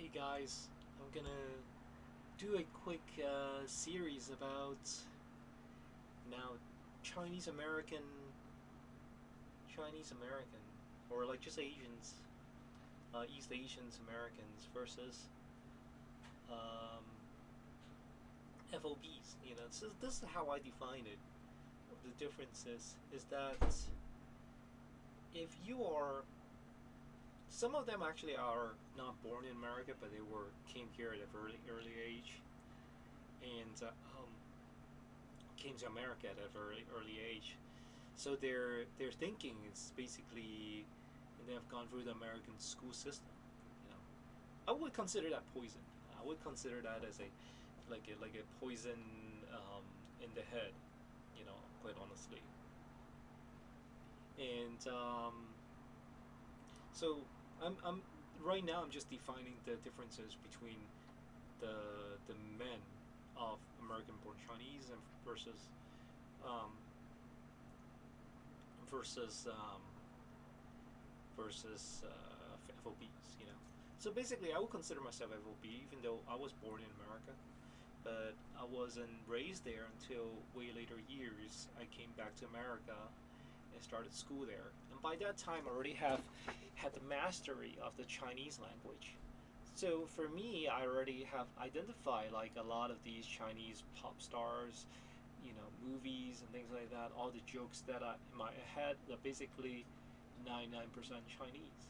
Hey guys, I'm gonna do a quick series about now Chinese American, Chinese American, or like just Asians, East Asians Americans versus um, FOBs. This is how I define it. The difference is that if you are, some of them actually are not born in America, but they came here at a very early age, and came to America at a very early age. So their thinking is basically they have gone through the American school system. You know, I would consider that poison. I would consider that as a like a poison in the head. Quite honestly. And so I'm right now I'm just defining the differences between the men of American-born Chinese and um, versus FOBs. So basically, I would consider myself FOB, even though I was born in America, but I wasn't raised there until way later years. I came back to America and started school there, and by that time, I already have had the mastery of the Chinese language. So for me, I already have identified like a lot of these Chinese pop stars, movies and things like that. All the jokes that I in my head are basically 99% Chinese.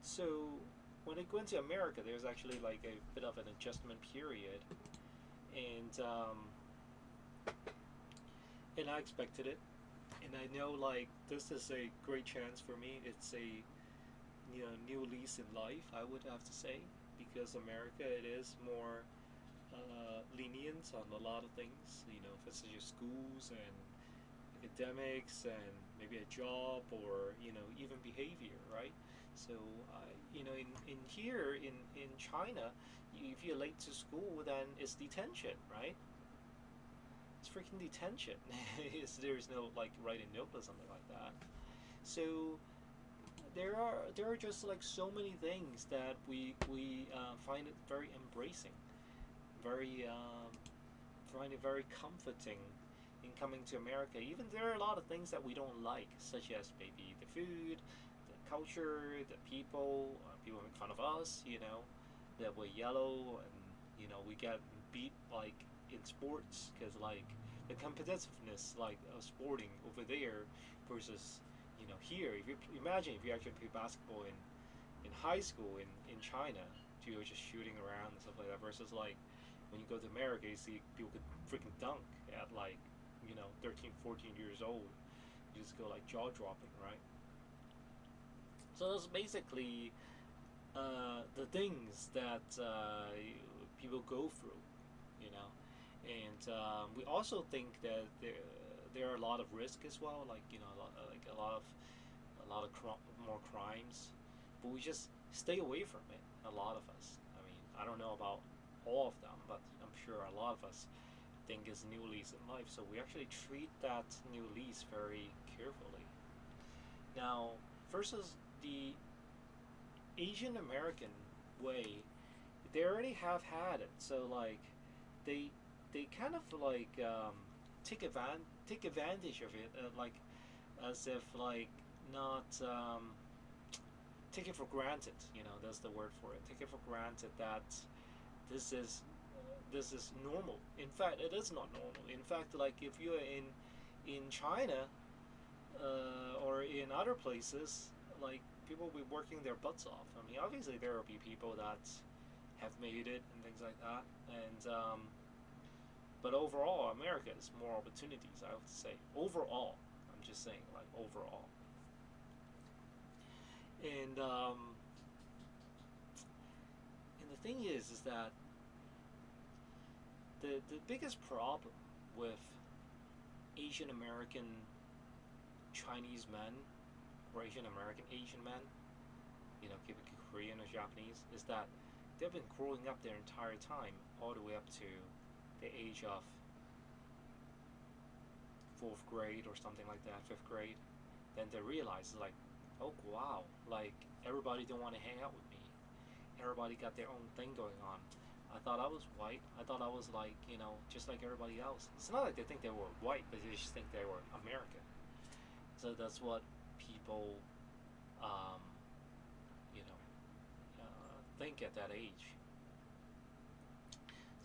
So when I went to America, there's actually like a bit of an adjustment period, and I expected it, and I know like this is a great chance for me. It's a new lease in life, I would have to say, because America it is more lenient on a lot of things. If it's your schools and academics and maybe a job or even behavior, right? So in here in China, if you're late to school, then it's detention, right? It's freaking detention. There's no like writing note or something like that. So there are just like so many things that we find it very embracing, very find it very comforting in coming to America. Even there are a lot of things that we don't like, such as maybe the food, the culture, the people. People make fun of us, that we're yellow, and we get beat like in sports because like the competitiveness like of sporting over there versus here. If you imagine if you actually play basketball in high school in China, you're just shooting around and stuff like that versus like when you go to America, you see people could freaking dunk at like 13, 14 years old. You just go like jaw dropping, right? So that's basically the things that people go through, you know. And we also think that there are a lot of risk as well, like a lot of more crimes, but we just stay away from it. A lot of us. I mean, I don't know about all of them, but I'm sure a lot of us think it's new lease in life. So we actually treat that new lease very carefully. Now, versus the Asian American way, they already have had it. So like, they they kind of like take advantage of it, like as if like not take it for granted. That's the word for it. Take it for granted that this is this is normal. In fact, it is not normal. In fact, like if you're in China or in other places, like people will be working their butts off. I mean, obviously there will be people that have made it and things like that, and but overall, America has more opportunities. I would say overall. I'm just saying, like overall, and and the thing is that the biggest problem with Asian American Chinese men or Asian American Asian men, keep it Korean or Japanese, is that they've been growing up their entire time, all the way up to the age of fourth grade or something like that, fifth grade. Then they realize like, oh wow, like everybody don't want to hang out with me, everybody got their own thing going on. I thought I was white. I thought I was like, just like everybody else. It's not like they think they were white, but they just think they were American. So that's what people, um, think at that age.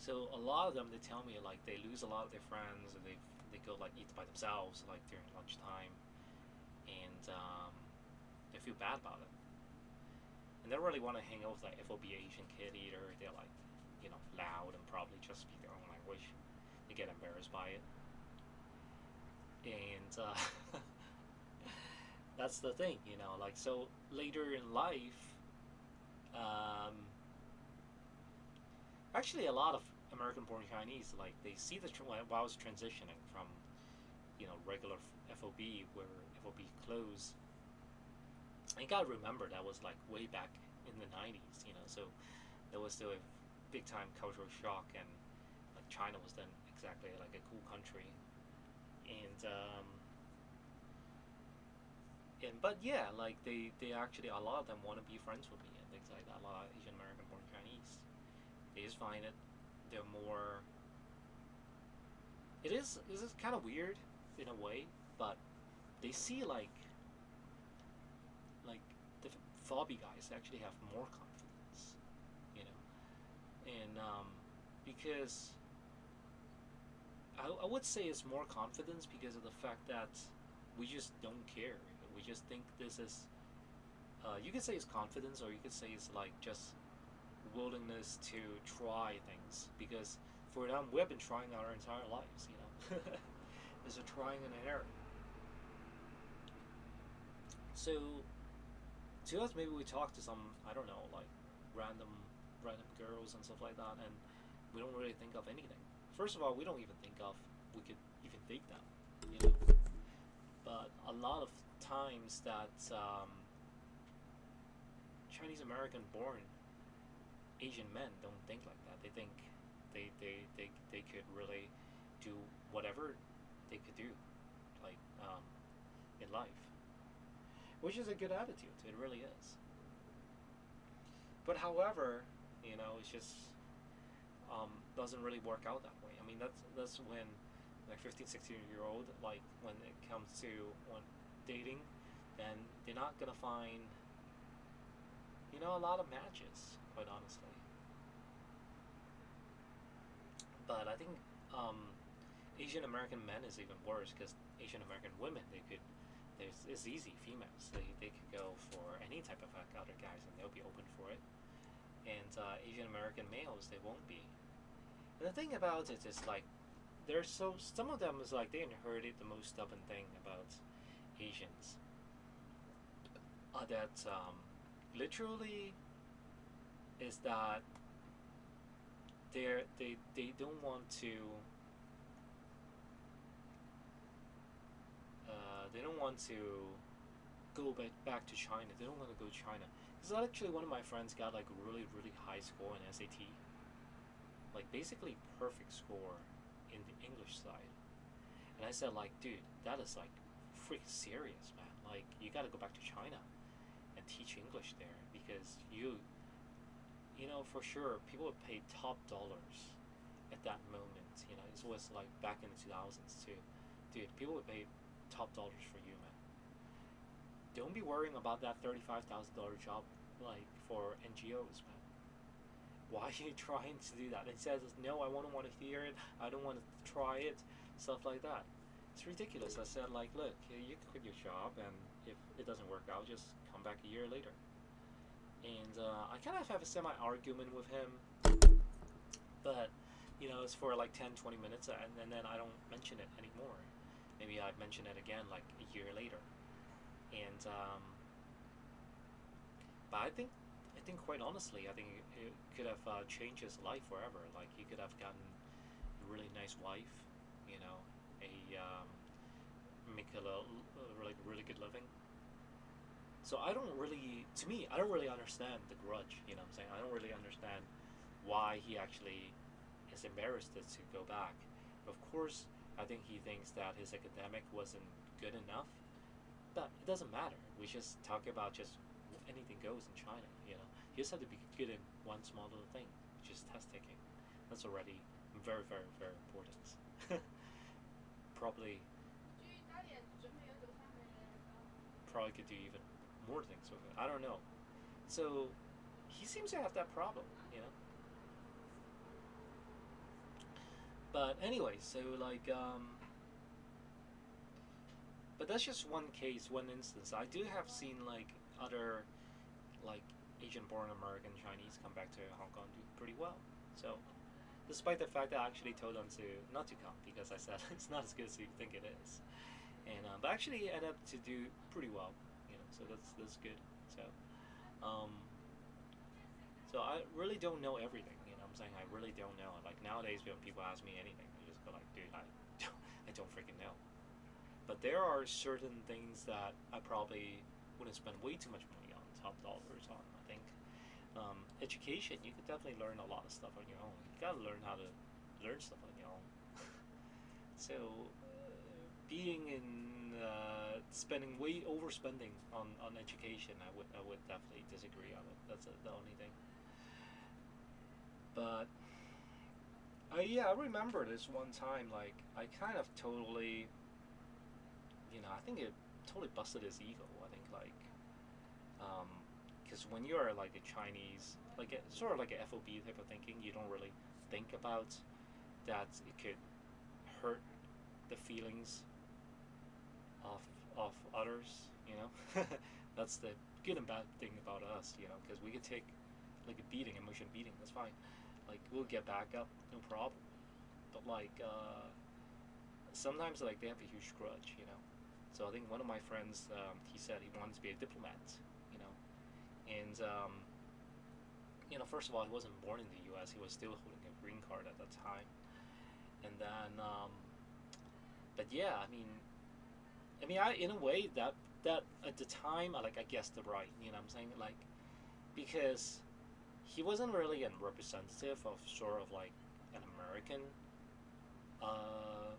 So a lot of them, they tell me like they lose a lot of their friends, and they go like eat by themselves like during lunchtime, and they feel bad about it. And they don't really want to hang out with like FOB Asian kid either. They're like, loud and probably just speak their own language. They get embarrassed by it, and that's the thing, Like so later in life, um, actually a lot of American-born Chinese like they see while I was transitioning from regular FOB where FOB closed. I gotta remember that was like way back in the 90s, so there was still a big time cultural shock, and like China was then exactly like a cool country, and but yeah, like they actually a lot of them want to be friends with me and things like that. A lot of Asian American born Chinese, they just find they're more. It is kind of weird in a way, but they see like the FOB guys actually have more confidence, you know, and because I would say it's more confidence because of the fact that we just don't care. We just think this is. You could say it's confidence, or you could say it's like just willingness to try things. Because for them, we have been trying our entire lives. It's a trying and error. So to us, maybe we talk to some, I don't know, like random random girls and stuff like that, and we don't really think of anything. First of all, we don't even think of we could even date them, you know. But a lot of times that Chinese American born Asian men don't think like that. They think they could really do whatever they could do, like in life, which is a good attitude. It really is. But however, it's just doesn't really work out that way. I mean, that's when like 15, 16 year old, like when it comes to when dating, then they're not gonna find a lot of matches, quite honestly. But I think Asian American men is even worse because Asian American women, it's easy, females, they could go for any type of other guys and they'll be open for it. And Asian American males, they won't be. And the thing about it is like some of them is like they inherited the most stubborn thing about Asians, that literally is that they don't want to they don't want to go back to China. They don't want to go to China. Because actually one of my friends got like a really really high score in SAT, like basically perfect score in the English side. And I said like, dude, that is like freaking serious, man. Like you got to go back to China and teach English there because for sure people would pay top dollars at that moment. It was like back in the 2000s too. Dude, people would pay top dollars for you, man. Don't be worrying about that $35,000 job like for NGOs, man. Why are you trying to do that? And he says, no, I don't want to hear it. I don't want to try it. Stuff like that. It's ridiculous. I said, like, look, you can quit your job, and if it doesn't work out, just come back a year later. And I kind of have a semi-argument with him, but, it's for like 10, 20 minutes, and then I don't mention it anymore. Maybe I'd mention it again like a year later. And, but I think quite honestly, I think it could have changed his life forever. Like he could have gotten a really nice wife, a make a really really good living. So to me, I don't really understand the grudge. You know what I'm saying? I don't really understand why he actually is embarrassed to go back. Of course, I think he thinks that his academic wasn't good enough, but it doesn't matter. We just talk about just anything goes in China. You just have to be good in one small little thing, which is test taking. That's already very, very, very important. probably, probably could do even more things with it. I don't know. So he seems to have that problem, you know. But anyway, so like, but that's just one case, one instance. I do have seen like other like Asian-born American Chinese come back to Hong Kong do pretty well. So despite the fact that I actually told them to not to come because I said it's not as good as you think it is, and but actually ended up to do pretty well, you know. So that's good. So um, so I really don't know everything. You know, what I'm saying I really don't know. Like nowadays, when people ask me anything, I just go like, dude, I don't freaking know. But there are certain things that I probably wouldn't spend way too much money on, top dollars on. I think education, you could definitely learn a lot of stuff on your own. You gotta learn how to learn stuff on your own. So being in spending way overspending on education, I would definitely disagree on it. That's the only thing. But yeah, I remember this one time. Like I kind of totally, I think it totally busted his ego. I think like, because when you are like a Chinese, like sort of like a FOB type of thinking, you don't really think about that it could hurt the feelings of of others. You know, that's the good and bad thing about us. You know, because we could take like a beating, emotion beating. That's fine. Like we'll get back up, no problem. But like sometimes like they have a huge grudge. You know, so I think one of my friends, he said he wanted to be a diplomat. You know, and first of all, he wasn't born in the U.S. He was still holding a green card at that time. And then, but yeah, I in a way that at the time, I guessed it right. You know what I'm saying? Like, because he wasn't really a representative of sort of like an American, uh,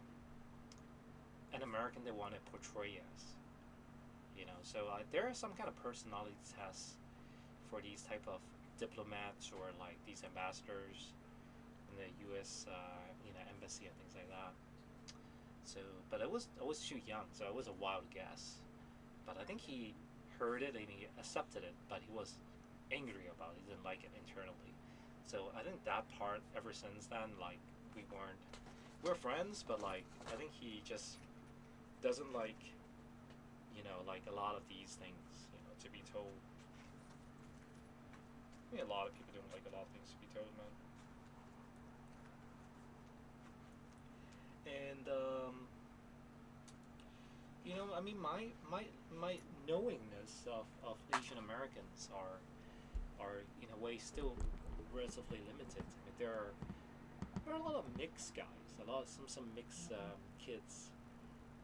they want to portray as. You know, so there are some kind of personality tests for these type of diplomats or like these ambassadors in the U.S. Embassy and things like that. So, but I was too young, so it was a wild guess. But I think he heard it and he accepted it, but he was angry about it. He didn't like it internally. So I think that part, ever since then, like we're friends, but like I think he just doesn't like, like a lot of these things, to be told. I mean, a lot of people don't like a lot of things to be told, man. And my knowingness of Asian Americans are in a way still relatively limited. I mean, there are a lot of mixed guys, some mixed kids,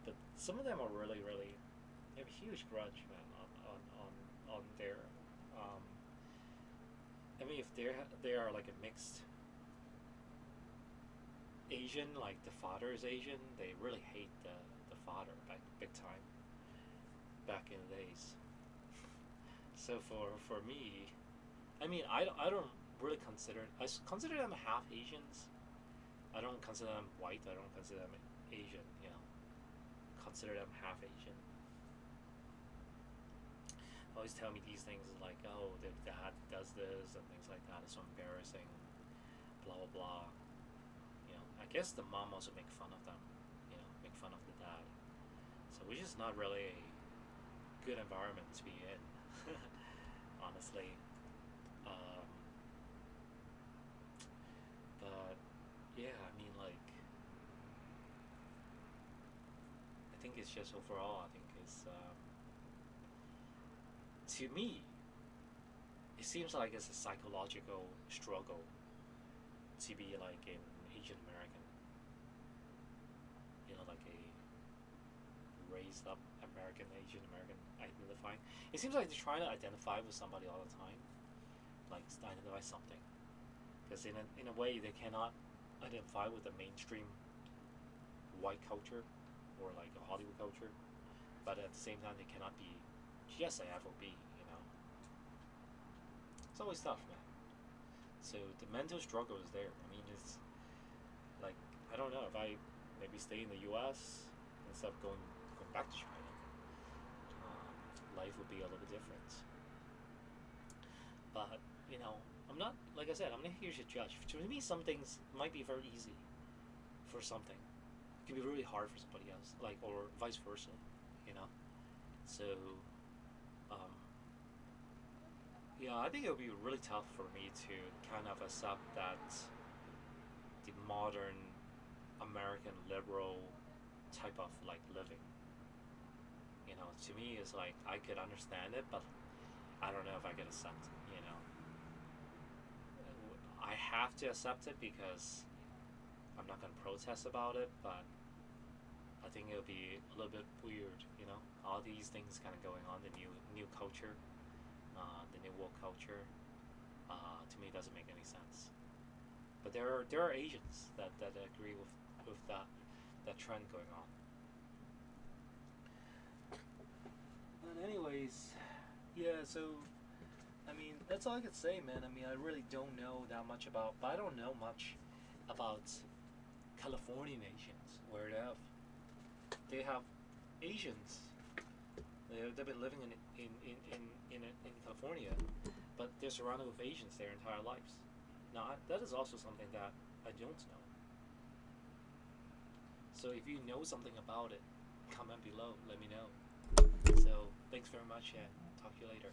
but some of them are really really they have a huge grudge, man, on their. Um, if they are like a mixed Asian, like the father is Asian, they really hate the father big time back in the days. So for me, I don't really consider them half Asians. I don't consider them white. I don't consider them Asian. Consider them half Asian. Always tell me these things is like, oh, their dad does this and things like that. It's so embarrassing. Blah blah blah. I guess the mom also make fun of them. Make fun of the dad. So which is not really a good environment to be in, honestly. Um, but yeah, I think it's just overall. I think it's to me, it seems like it's a psychological struggle to be like an Asian American. Like a raised up American, Asian American identifying. It seems like they're trying to identify with somebody all the time, like identify something. Because in a way, they cannot identify with the mainstream white culture or like a Hollywood culture, but at the same time, they cannot be just a FOB. It's always tough, man. So the mental struggle is there. I mean, it's like I don't know if I maybe stay in the U.S. instead of going back to China, life would be a little bit different. But you know, I'm not like I said. I'm not here to judge. To me, some things might be very easy for something. It can be really hard for somebody else, like or vice versa. You know. So um, yeah, I think it would be really tough for me to kind of accept that the modern American liberal type of like living. You know, to me, it's like I could understand it, but I don't know if I could accept it. You know, I have to accept it because I'm not gonna protest about it, but I think it'll be a little bit weird. You know, all these things kind of going on, the new culture, the new woke culture. To me, doesn't make any sense. But there are Asians that agree with that trend going on. But anyways, yeah. So I mean, that's all I could say, man. I mean, I really don't know that much about, but I don't know much about Californian Asians, where they have Asians. They've been living in California, but they're surrounded with Asians their entire lives. Now that is also something that I don't know. So if you know something about it, comment below. Let me know. So thanks very much, and talk to you later.